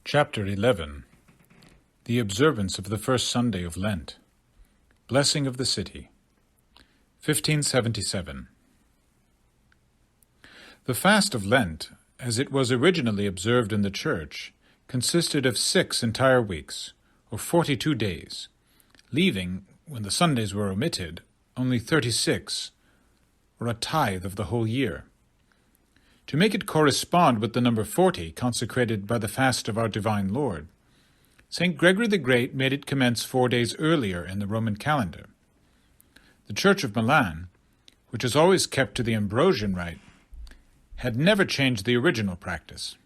Chapter 11. The Observance of the First Sunday of Lent. Blessing of the City. 1577. The fast of Lent, as it was originally observed in the Church, consisted of 6 entire weeks, or 42 days, leaving, when the Sundays were omitted, only 36, or a tithe of the whole year. To make it correspond with the number 40 consecrated by the fast of our Divine Lord, St. Gregory the Great made it commence 4 days earlier in the Roman calendar. The Church of Milan, which has always kept to the Ambrosian rite, had never changed the original practice.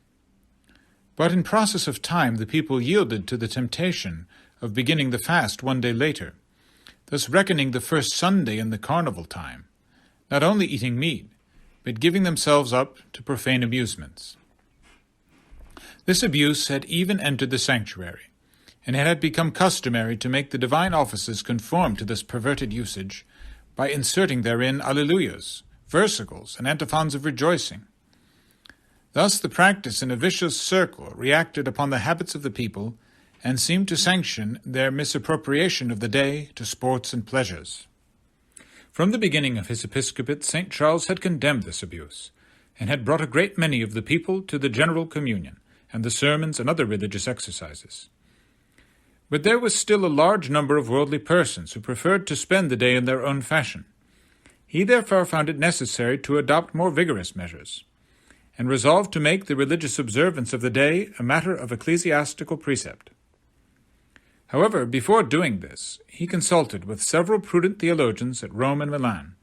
But in process of time the people yielded to the temptation of beginning the fast 1 day later, thus reckoning the first Sunday in the carnival time, not only eating meat, but giving themselves up to profane amusements. This abuse had even entered the sanctuary, and it had become customary to make the divine offices conform to this perverted usage by inserting therein alleluias, versicles, and antiphons of rejoicing. Thus the practice in a vicious circle reacted upon the habits of the people and seemed to sanction their misappropriation of the day to sports and pleasures. From the beginning of his episcopate, St. Charles had condemned this abuse, and had brought a great many of the people to the general communion, and the sermons and other religious exercises. But there was still a large number of worldly persons who preferred to spend the day in their own fashion. He therefore found it necessary to adopt more vigorous measures, and resolved to make the religious observance of the day a matter of ecclesiastical precept. However, before doing this, he consulted with several prudent theologians at Rome and Milan,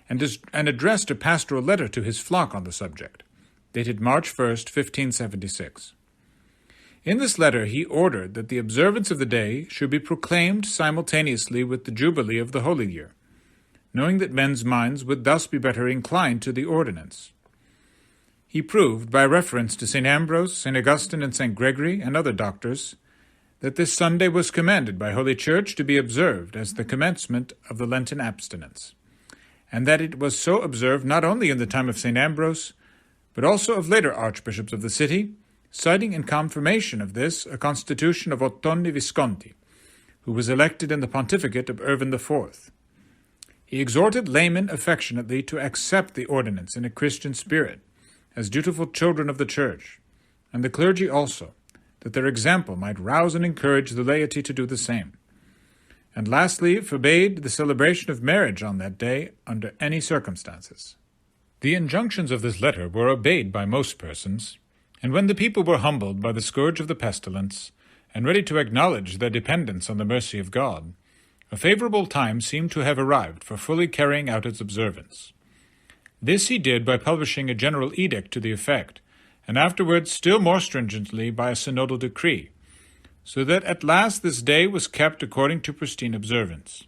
and addressed a pastoral letter to his flock on the subject, dated March 1st, 1576. In this letter he ordered that the observance of the day should be proclaimed simultaneously with the Jubilee of the Holy Year, knowing that men's minds would thus be better inclined to the ordinance. He proved, by reference to St. Ambrose, St. Augustine, and St. Gregory, and other doctors, that this Sunday was commanded by Holy Church to be observed as the commencement of the Lenten abstinence, and that it was so observed not only in the time of St. Ambrose, but also of later archbishops of the city, citing in confirmation of this a constitution of Ottone Visconti, who was elected in the pontificate of Urban IV. He exhorted laymen affectionately to accept the ordinance in a Christian spirit, as dutiful children of the Church, and the clergy also, that their example might rouse and encourage the laity to do the same. And lastly, forbade the celebration of marriage on that day under any circumstances. The injunctions of this letter were obeyed by most persons, and when the people were humbled by the scourge of the pestilence, and ready to acknowledge their dependence on the mercy of God, a favorable time seemed to have arrived for fully carrying out its observance. This he did by publishing a general edict to the effect, and afterwards still more stringently by a synodal decree, so that at last this day was kept according to pristine observance.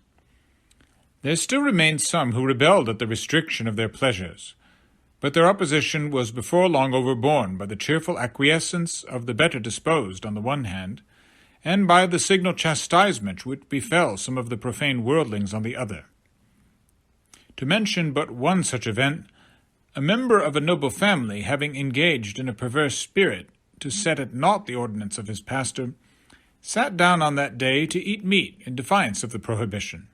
There still remained some who rebelled at the restriction of their pleasures, but their opposition was before long overborne by the cheerful acquiescence of the better disposed on the one hand, and by the signal chastisement which befell some of the profane worldlings on the other. To mention but one such event, a member of a noble family, having engaged in a perverse spirit to set at naught the ordinance of his pastor, sat down on that day to eat meat in defiance of the prohibition.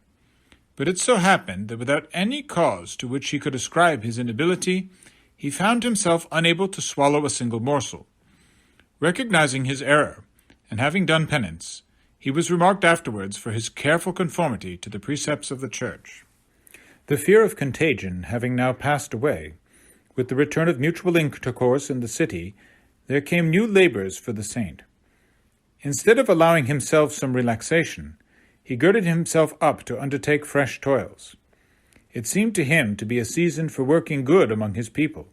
But it so happened that without any cause to which he could ascribe his inability, he found himself unable to swallow a single morsel. Recognizing his error, and having done penance, he was remarked afterwards for his careful conformity to the precepts of the Church. The fear of contagion having now passed away, with the return of mutual intercourse in the city, there came new labors for the saint. Instead of allowing himself some relaxation, he girded himself up to undertake fresh toils. It seemed to him to be a season for working good among his people,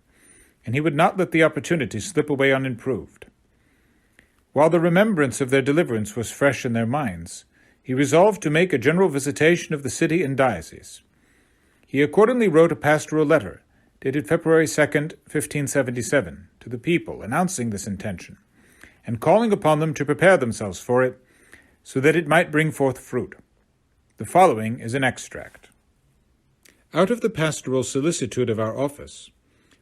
and he would not let the opportunity slip away unimproved. While the remembrance of their deliverance was fresh in their minds, he resolved to make a general visitation of the city and diocese. He accordingly wrote a pastoral letter, dated February 2nd, 1577, to the people, announcing this intention, and calling upon them to prepare themselves for it, so that it might bring forth fruit. The following is an extract. Out of the pastoral solicitude of our office,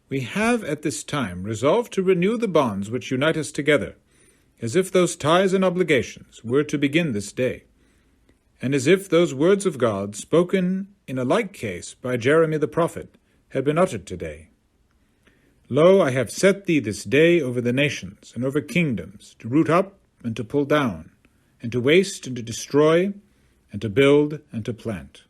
we have at this time resolved to renew the bonds which unite us together, as if those ties and obligations were to begin this day, and as if those words of God, spoken in a like case by Jeremy the prophet, had been uttered today. Lo, I have set thee this day over the nations and over kingdoms, to root up and to pull down, and to waste and to destroy, and to build and to plant.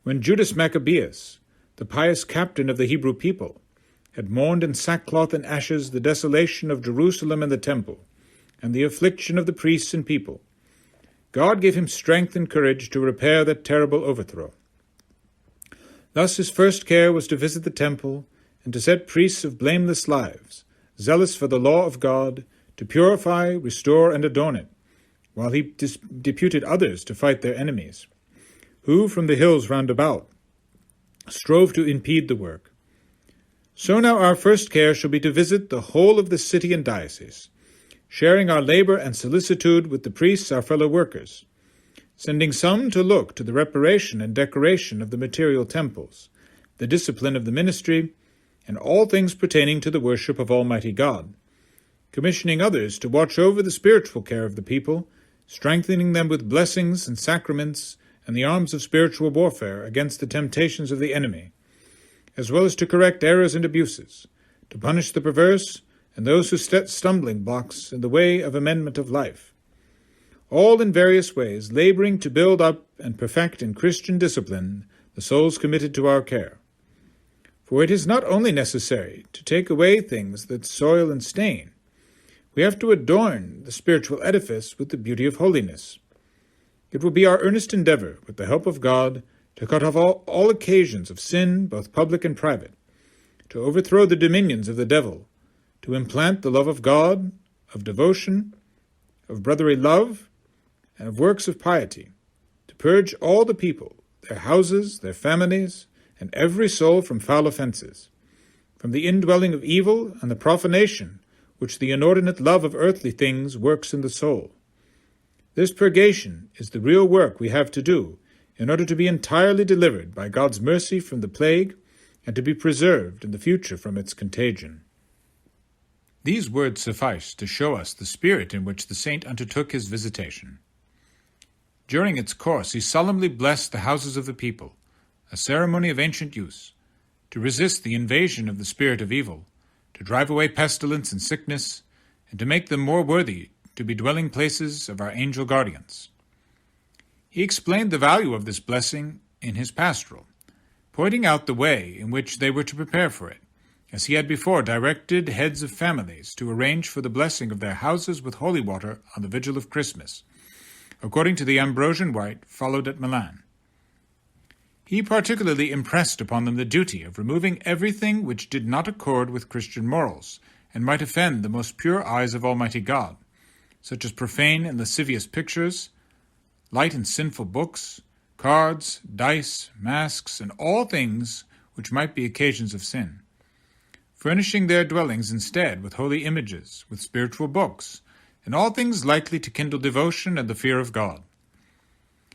When Judas Maccabeus, the pious captain of the Hebrew people, had mourned in sackcloth and ashes the desolation of Jerusalem and the temple, and the affliction of the priests and people, God gave him strength and courage to repair that terrible overthrow. Thus his first care was to visit the temple, and to set priests of blameless lives, zealous for the law of God, to purify, restore, and adorn it, while he deputed others to fight their enemies, who from the hills round about strove to impede the work. So now our first care shall be to visit the whole of the city and diocese, sharing our labor and solicitude with the priests, our fellow workers, sending some to look to the reparation and decoration of the material temples, the discipline of the ministry, and all things pertaining to the worship of Almighty God, commissioning others to watch over the spiritual care of the people, strengthening them with blessings and sacraments and the arms of spiritual warfare against the temptations of the enemy, as well as to correct errors and abuses, to punish the perverse and those who set stumbling blocks in the way of amendment of life, all in various ways laboring to build up and perfect in Christian discipline the souls committed to our care. For it is not only necessary to take away things that soil and stain, we have to adorn the spiritual edifice with the beauty of holiness. It will be our earnest endeavor, with the help of God, to cut off all occasions of sin, both public and private, to overthrow the dominions of the devil, to implant the love of God, of devotion, of brotherly love, and of works of piety, to purge all the people, their houses, their families, and every soul from foul offences, from the indwelling of evil and the profanation which the inordinate love of earthly things works in the soul. This purgation is the real work we have to do in order to be entirely delivered by God's mercy from the plague and to be preserved in the future from its contagion. These words suffice to show us the spirit in which the saint undertook his visitation. During its course he solemnly blessed the houses of the people, a ceremony of ancient use, to resist the invasion of the spirit of evil, to drive away pestilence and sickness, and to make them more worthy to be dwelling places of our angel guardians. He explained the value of this blessing in his pastoral, pointing out the way in which they were to prepare for it, as he had before directed heads of families to arrange for the blessing of their houses with holy water on the vigil of Christmas, according to the Ambrosian rite followed at Milan. He particularly impressed upon them the duty of removing everything which did not accord with Christian morals, and might offend the most pure eyes of Almighty God, such as profane and lascivious pictures, light and sinful books, cards, dice, masks, and all things which might be occasions of sin, furnishing their dwellings instead with holy images, with spiritual books, and all things likely to kindle devotion and the fear of God.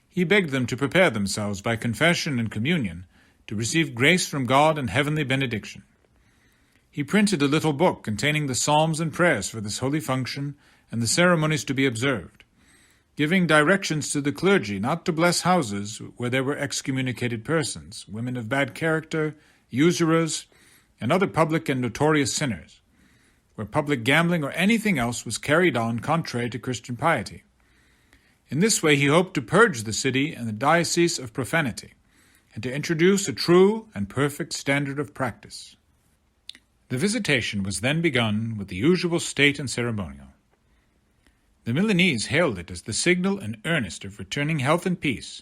He begged them to prepare themselves by confession and communion to receive grace from God and heavenly benediction. He printed a little book containing the psalms and prayers for this holy function and the ceremonies to be observed, giving directions to the clergy not to bless houses where there were excommunicated persons, women of bad character, usurers, and other public and notorious sinners, where public gambling or anything else was carried on contrary to Christian piety. In this way he hoped to purge the city and the diocese of profanity, and to introduce a true and perfect standard of practice. The visitation was then begun with the usual state and ceremonial. The Milanese hailed it as the signal and earnest of returning health and peace,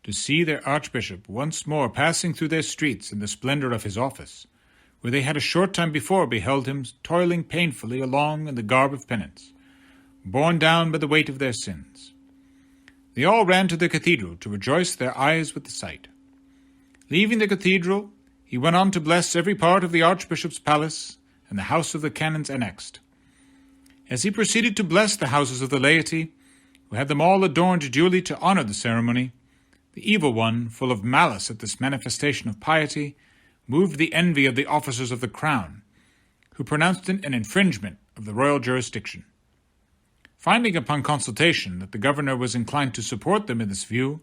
to see their archbishop once more passing through their streets in the splendor of his office, where they had a short time before beheld him toiling painfully along in the garb of penance, borne down by the weight of their sins. They all ran to the cathedral to rejoice their eyes with the sight. Leaving the cathedral, he went on to bless every part of the archbishop's palace and the house of the canons annexed. As he proceeded to bless the houses of the laity, who had them all adorned duly to honor the ceremony, the evil one, full of malice at this manifestation of piety, moved the envy of the officers of the crown, who pronounced it an infringement of the royal jurisdiction. Finding upon consultation that the governor was inclined to support them in this view,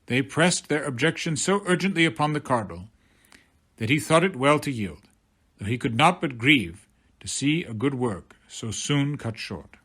they pressed their objection so urgently upon the cardinal that he thought it well to yield, though he could not but grieve to see a good work so soon cut short.